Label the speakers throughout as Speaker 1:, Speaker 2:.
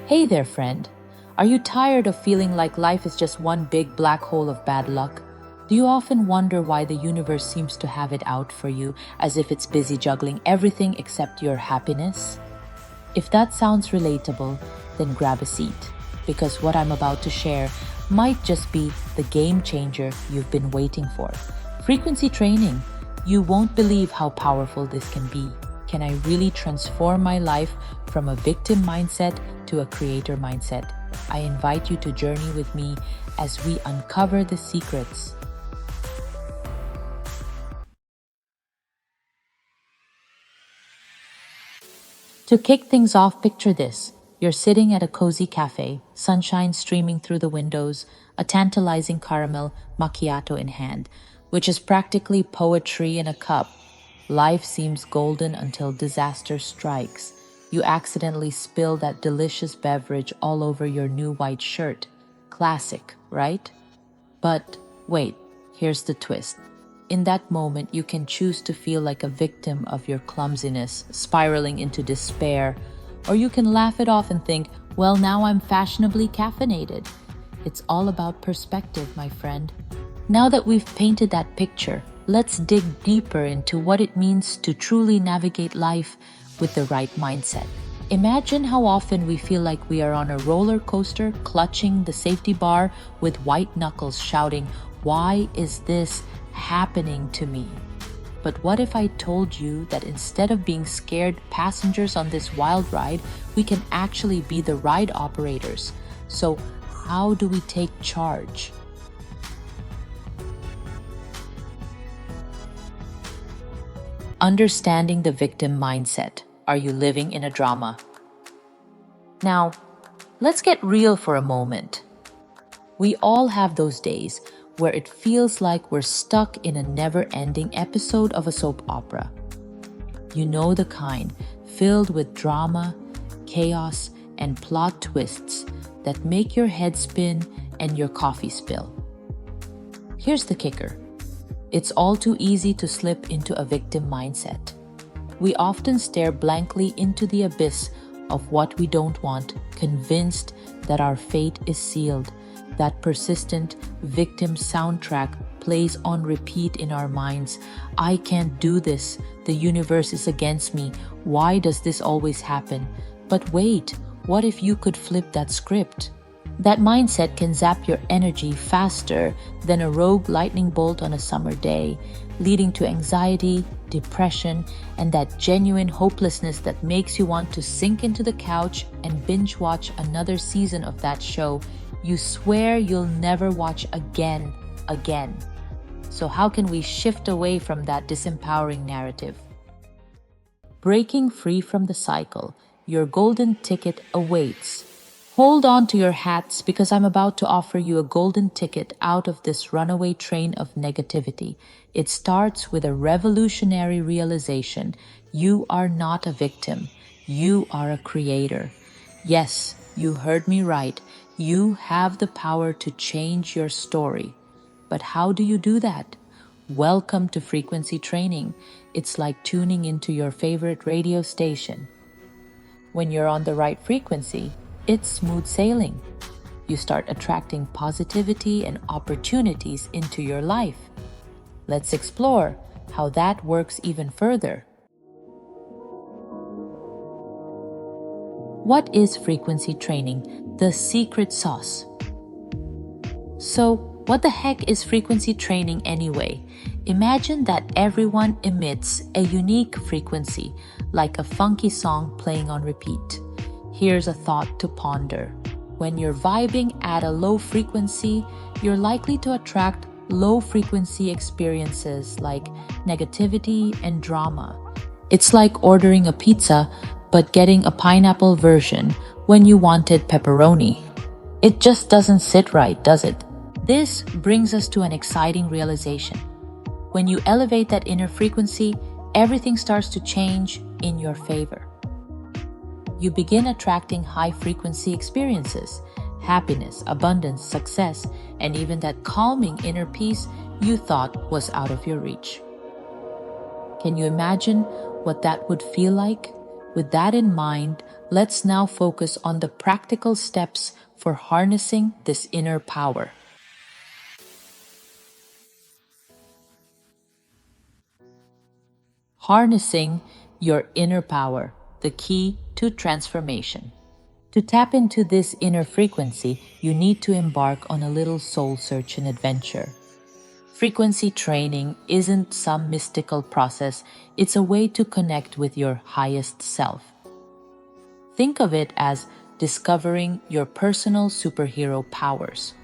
Speaker 1: Hey there, friend. Are you tired of feeling like life is just one big black hole of bad luck? Do you often wonder why the universe seems to have it out for you, as if it's busy juggling everything except your happiness? If that sounds relatable, then grab a seat, because what I'm about to share might just be the game changer you've been waiting for. Frequency training. You won't believe how powerful this can be. Can I really transform my life from a victim mindset to a creator mindset? I invite you to journey with me as we uncover the secrets. To kick things off, picture this. You're sitting at a cozy cafe, sunshine streaming through the windows, a tantalizing caramel macchiato in hand, which is practically poetry in a cup. Life seems golden until disaster strikes. You accidentally spill that delicious beverage all over your new white shirt. Classic, right? But wait, here's the twist. In that moment, you can choose to feel like a victim of your clumsiness, spiraling into despair, or you can laugh it off and think, well, now I'm fashionably caffeinated. It's all about perspective, my friend. Now that we've painted that picture, let's dig deeper into what it means to truly navigate life with the right mindset. Imagine how often we feel like we are on a roller coaster, clutching the safety bar with white knuckles, shouting, "Why is this happening to me?" But what if I told you that instead of being scared passengers on this wild ride, we can actually be the ride operators? So, how do we take charge? Understanding the victim mindset. Are you living in a drama? Now, let's get real for a moment. We all have those days where it feels like we're stuck in a never-ending episode of a soap opera. You know the kind, filled with drama, chaos, and plot twists that make your head spin and your coffee spill. Here's the kicker. It's all too easy to slip into a victim mindset. We often stare blankly into the abyss of what we don't want, convinced that our fate is sealed. That persistent victim soundtrack plays on repeat in our minds. I can't do this. The universe is against me. Why does this always happen? But wait, what if you could flip that script? That mindset can zap your energy faster than a rogue lightning bolt on a summer day, leading to anxiety, depression, and that genuine hopelessness that makes you want to sink into the couch and binge watch another season of that show you swear you'll never watch again. So how can we shift away from that disempowering narrative? Breaking free from the cycle, your golden ticket awaits. Hold on to your hats because I'm about to offer you a golden ticket out of this runaway train of negativity. It starts with a revolutionary realization. You are not a victim. You are a creator. Yes, you heard me right. You have the power to change your story. But how do you do that? Welcome to frequency training. It's like tuning into your favorite radio station. When you're on the right frequency, it's smooth sailing. You start attracting positivity and opportunities into your life. Let's explore how that works even further. What is frequency training? The secret sauce. So, what the heck is frequency training anyway? Imagine that everyone emits a unique frequency, like a funky song playing on repeat. Here's a thought to ponder. When you're vibing at a low frequency, you're likely to attract low frequency experiences like negativity and drama. It's like ordering a pizza but getting a pineapple version when you wanted pepperoni. It just doesn't sit right, does it? This brings us to an exciting realization. When you elevate that inner frequency, everything starts to change in your favor. You begin attracting high-frequency experiences, happiness, abundance, success, and even that calming inner peace you thought was out of your reach. Can you imagine what that would feel like? With that in mind, Let's now focus on the practical steps for harnessing this inner power. Harnessing your inner power, the key to transformation. To tap into this inner frequency, you need to embark on a little soul search and adventure. Frequency training isn't some mystical process, it's a way to connect with your highest self. Think of it as discovering your personal superhero powers.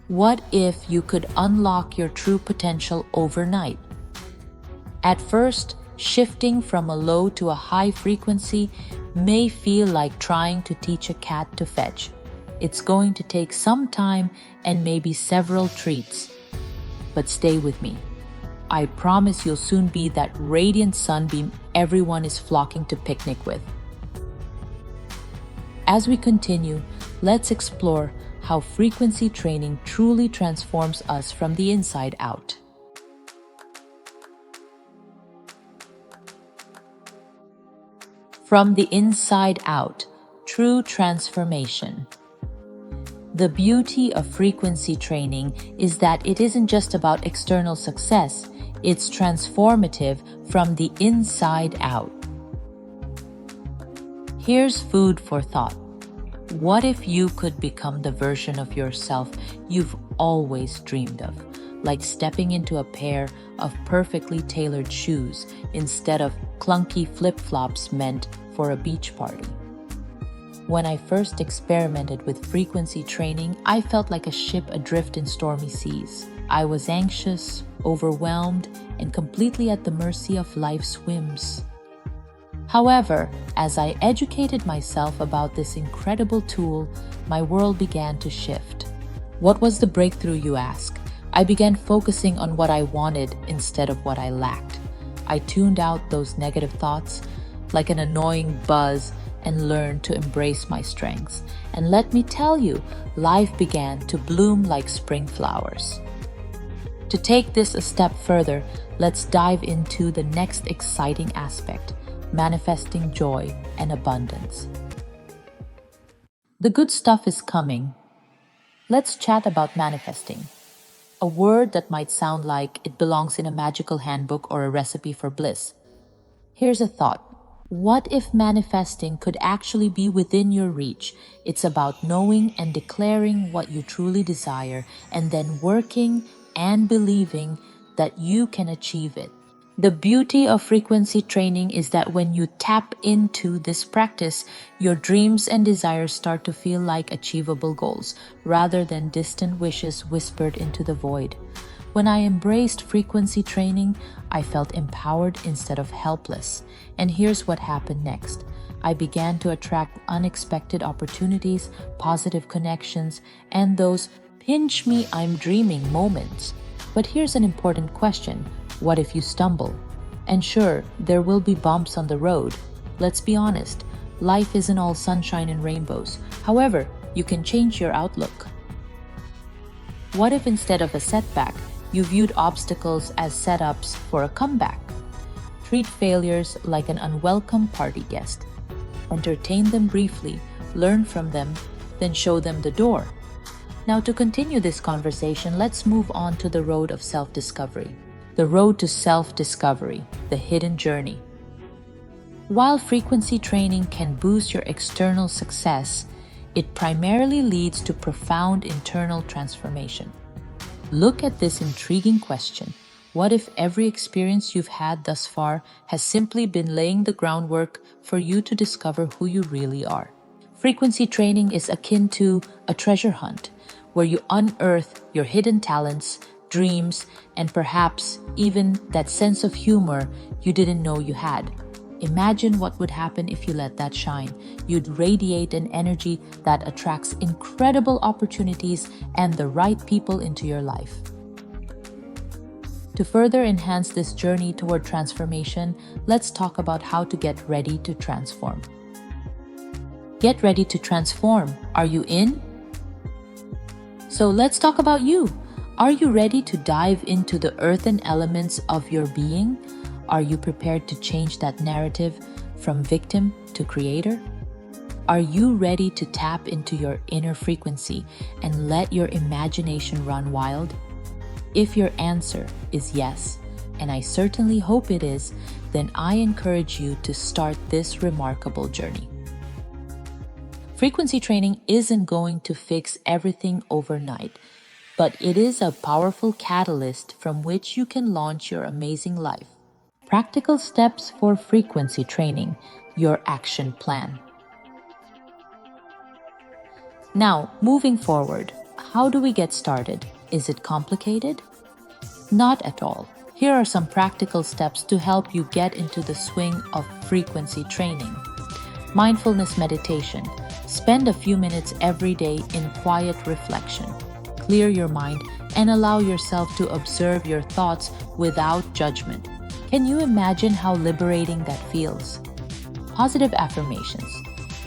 Speaker 1: What if you could unlock your true potential overnight? At first, shifting from a low to a high frequency may feel like trying to teach a cat to fetch. It's going to take some time and maybe several treats. But stay with me. I promise you'll soon be that radiant sunbeam everyone is flocking to picnic with. As we continue, let's explore how frequency training truly transforms us from the inside out. From the inside out, true transformation. The beauty of frequency training is that it isn't just about external success, it's transformative from the inside out. Here's food for thought. What if you could become the version of yourself you've always dreamed of, like stepping into a pair of perfectly tailored shoes instead of clunky flip-flops meant for a beach party? When I first experimented with frequency training, I felt like a ship adrift in stormy seas. I was anxious, overwhelmed, and completely at the mercy of life's whims. However, as I educated myself about this incredible tool, my world began to shift. What was the breakthrough, you ask? I began focusing on what I wanted instead of what I lacked. I tuned out those negative thoughts like an annoying buzz and learned to embrace my strengths. And let me tell you, life began to bloom like spring flowers. To take this a step further, let's dive into the next exciting aspect: manifesting joy and abundance. The good stuff is coming. Let's chat about manifesting, a word that might sound like it belongs in a magical handbook or a recipe for bliss. Here's a thought. What if manifesting could actually be within your reach? It's about knowing and declaring what you truly desire and then working and believing that you can achieve it. The beauty of frequency training is that when you tap into this practice, your dreams and desires start to feel like achievable goals rather than distant wishes whispered into the void. When I embraced frequency training, I felt empowered instead of helpless. And here's what happened next. I began to attract unexpected opportunities, positive connections, and those pinch me, I'm dreaming moments. But here's an important question. What if you stumble? And sure, there will be bumps on the road. Let's be honest, life isn't all sunshine and rainbows. However, you can change your outlook. What if instead of a setback, you viewed obstacles as setups for a comeback? Treat failures like an unwelcome party guest. Entertain them briefly, learn from them, then show them the door. Now, to continue this conversation, let's move on to the road of self-discovery. The road to self-discovery, the hidden journey. While frequency training can boost your external success, it primarily leads to profound internal transformation. Look at this intriguing question. What if every experience you've had thus far has simply been laying the groundwork for you to discover who you really are? Frequency training is akin to a treasure hunt, where you unearth your hidden talents, dreams, and perhaps even that sense of humor you didn't know you had. Imagine what would happen if you let that shine. You'd radiate an energy that attracts incredible opportunities and the right people into your life. To further enhance this journey toward transformation, let's talk about how to get ready to transform. Get ready to transform. Are you in? So let's talk about you. Are you ready to dive into the earthen elements of your being? Are you prepared to change that narrative from victim to creator? Are you ready to tap into your inner frequency and let your imagination run wild? If your answer is yes, and I certainly hope it is, then I encourage you to start this remarkable journey. Frequency training isn't going to fix everything overnight, but it is a powerful catalyst from which you can launch your amazing life. Practical steps for frequency training, your action plan. Now, moving forward, how do we get started? Is it complicated? Not at all. Here are some practical steps to help you get into the swing of frequency training. Mindfulness meditation. Spend a few minutes every day in quiet reflection. Clear your mind and allow yourself to observe your thoughts without judgment. Can you imagine how liberating that feels? Positive affirmations.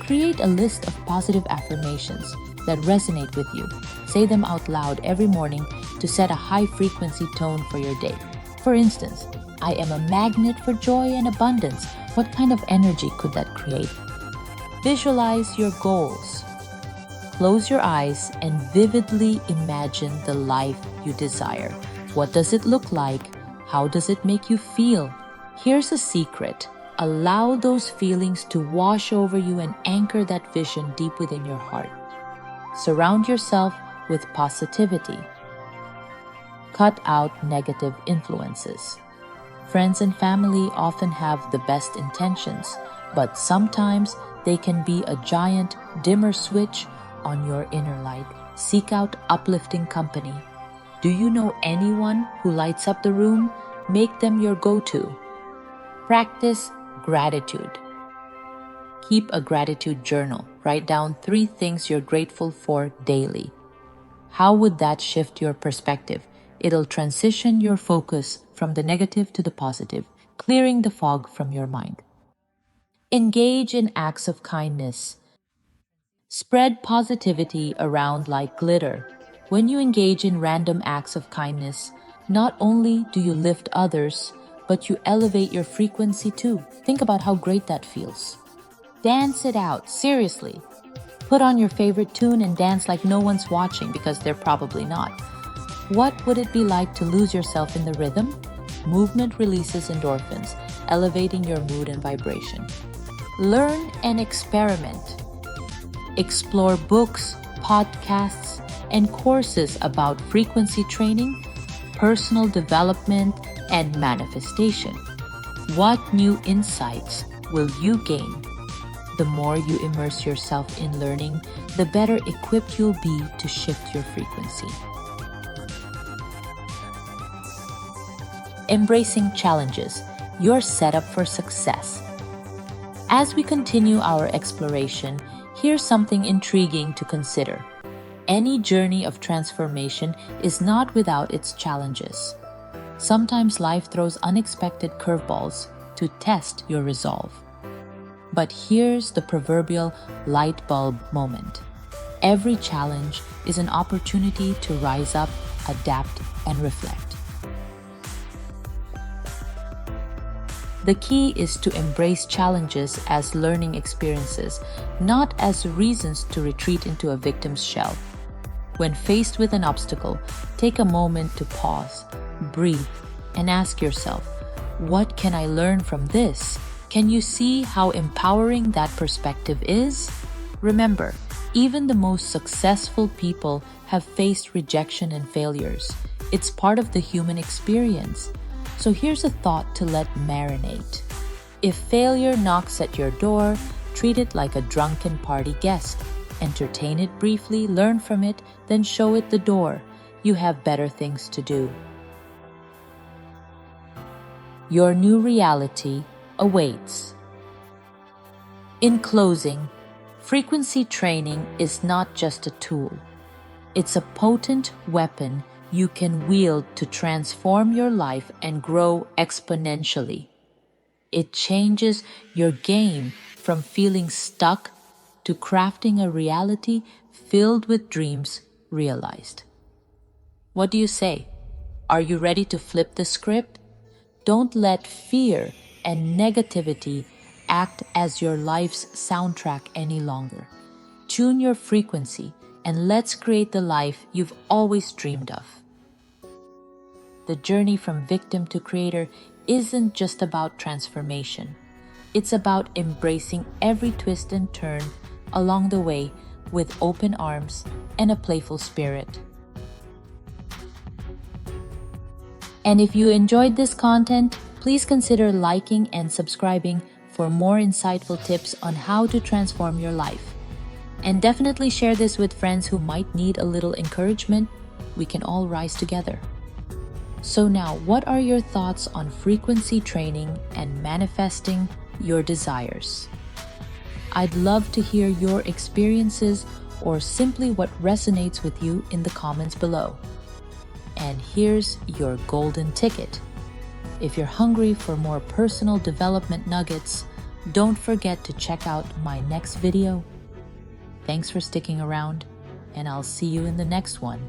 Speaker 1: Create a list of positive affirmations that resonate with you. Say them out loud every morning to set a high frequency tone for your day. For instance, I am a magnet for joy and abundance. What kind of energy could that create? Visualize your goals. Close your eyes and vividly imagine the life you desire. What does it look like? How does it make you feel? Here's a secret. Allow those feelings to wash over you and anchor that vision deep within your heart. Surround yourself with positivity. Cut out negative influences. Friends and family often have the best intentions, but sometimes they can be a giant dimmer switch on your inner light. Seek out uplifting company. Do you know anyone who lights up the room? Make them your go-to. Practice gratitude. Keep a gratitude journal. Write down 3 things you're grateful for daily. How would that shift your perspective? It'll transition your focus from the negative to the positive, clearing the fog from your mind. Engage in acts of kindness. Spread positivity around like glitter. When you engage in random acts of kindness, not only do you lift others, but you elevate your frequency too. Think about how great that feels. Dance it out, seriously. Put on your favorite tune and dance like no one's watching, because they're probably not. What would it be like to lose yourself in the rhythm? Movement releases endorphins, elevating your mood and vibration. Learn and experiment. Explore books, podcasts, and courses about frequency training, personal development, and manifestation. What new insights will you gain? The more you immerse yourself in learning, the better equipped you'll be to shift your frequency. Embracing challenges. You're set up for success. As we continue our exploration, here's something intriguing to consider. Any journey of transformation is not without its challenges. Sometimes life throws unexpected curveballs to test your resolve. But here's the proverbial light bulb moment. Every challenge is an opportunity to rise up, adapt, and reflect. The key is to embrace challenges as learning experiences, not as reasons to retreat into a victim's shell. When faced with an obstacle, take a moment to pause, breathe, and ask yourself, what can I learn from this? Can you see how empowering that perspective is? Remember, even the most successful people have faced rejection and failures. It's part of the human experience. So here's a thought to let marinate. If failure knocks at your door, treat it like a drunken party guest. Entertain it briefly, learn from it, then show it the door. You have better things to do. Your new reality awaits. In closing, frequency training is not just a tool. It's a potent weapon you can wield to transform your life and grow exponentially. It changes your game from feeling stuck to crafting a reality filled with dreams realized. What do you say? Are you ready to flip the script? Don't let fear and negativity act as your life's soundtrack any longer. Tune your frequency and let's create the life you've always dreamed of. The journey from victim to creator isn't just about transformation. It's about embracing every twist and turn along the way with open arms and a playful spirit. And if you enjoyed this content, please consider liking and subscribing for more insightful tips on how to transform your life. And definitely share this with friends who might need a little encouragement. We can all rise together. So now, what are your thoughts on frequency training and manifesting your desires? I'd love to hear your experiences or simply what resonates with you in the comments below. And here's your golden ticket. If you're hungry for more personal development nuggets, don't forget to check out my next video. Thanks for sticking around, and I'll see you in the next one.